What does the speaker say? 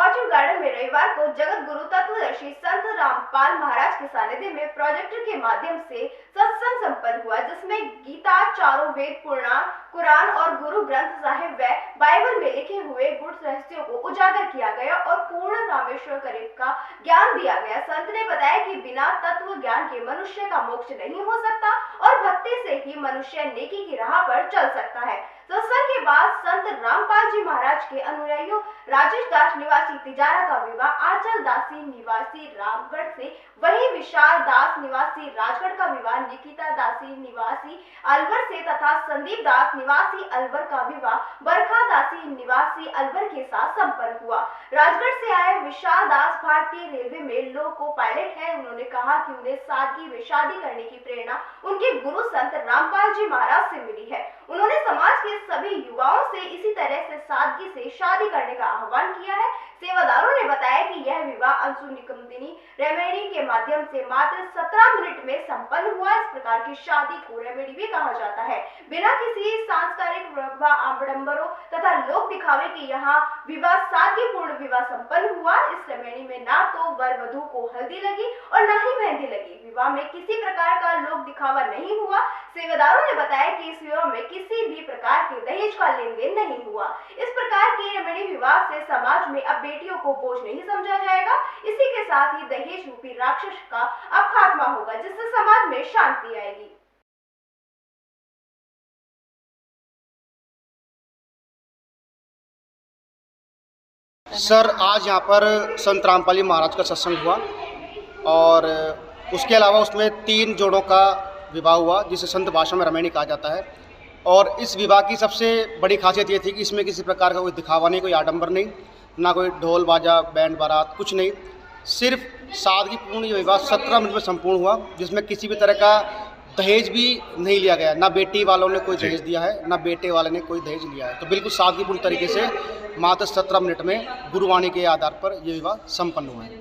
Orchid garden में रविवार को जगत गुरु तत्वदर्शी संत रामपाल महाराज के सानिध्य में प्रोजेक्टर के माध्यम से सत्संग संपन्न हुआ, जिसमें गीता, चारों वेद, पुराण, कुरान और गुरु ग्रंथ साहिब व बाइबल में लिखे हुए गुड़ रहस्यों को उजागर किया गया और पूर्ण रामेश्वर करीब का ज्ञान दिया गया। संत ने बताया कि बिना तत्व ज्ञान के मनुष्य का मोक्ष नहीं हो सकता और भक्ति से ही मनुष्य नेकी की राह पर चल सकता है। सत्संग के बाद संत रामपाल जी महाराज के अनुयायियों राजेश दास निवासी तिजारा का विवाह, आंचल दासी निवासी रामगढ़ से, वही विशाल दास निवासी राजगढ़ का विवाह, निकिता दासी निवासी अलवर से तथा संदीप दास निवासी अलवर का विवाह बरखा दासी निवासी अलवर के साथ संपन्न हुआ। राजगढ़ से आए विशाल दास भारतीय रेलवे में लोको पायलट है। उन्होंने कहा कि उन्हें सादगी में शादी करने की प्रेरणा उनके गुरु संत रामपाल जी महाराज से मिली है। उन्होंने समाज के सभी युवाओं से इसी तरह से सादगी से शादी करने का आह्वान किया है। सेवादारों ने बताया कि यह विवाह अंशु निकमदिनी रेमेडी के माध्यम से मात्र 17 मिनट में संपन्न हुआ। इस प्रकार की शादी को रेमेडी भी कहा जाता है। बिना किसी सांस्कृतिक आडंबरों तथा लोक दिखावे के यहाँ विवाह सादगीपूर्ण विवाह संपन्न हुआ। इस रेमेडी में ना तो वर वधू को हल्दी लगी और न ही मेहंदी लगी। विवाह में किसी प्रकार का लोक दिखावा नहीं हुआ। सेवादारों ने बताया कि इस विवाह में किसी भी प्रकार के दहेज का लेन देन नहीं हुआ। इस प्रकार के रेमेडी विवाह से समाज में अब बेटियों को बोझ नहीं समझा जाएगा। इसी के साथ ही दहेज रूपी राक्षस का अब खात्मा होगा, जिससे समाज में शांति आएगी। सर, आज यहाँ पर संत रामपाल महाराज का सत्संग हुआ और उसके अलावा उसमें 3 जोड़ों का विवाह हुआ, जिसे संत भाषा में रमेणी कहा जाता है। और इस विवाह की सबसे बड़ी खासियत ये थी कि इसमें किसी प्रकार का कोई दिखावा नहीं, कोई आडंबर नहीं, ना कोई ढोल बाजा बैंड बारात, कुछ नहीं। सिर्फ सादगीपूर्ण ये विवाह 17 मिनट में संपूर्ण हुआ, जिसमें किसी भी तरह का दहेज भी नहीं लिया गया। ना बेटी वालों ने कोई दहेज दिया है, ना बेटे वाले ने कोई दहेज लिया है। तो बिल्कुल सादगीपूर्ण तरीके से मात्र 17 मिनट में गुरुवाणी के आधार पर ये विवाह संपन्न हुआ है।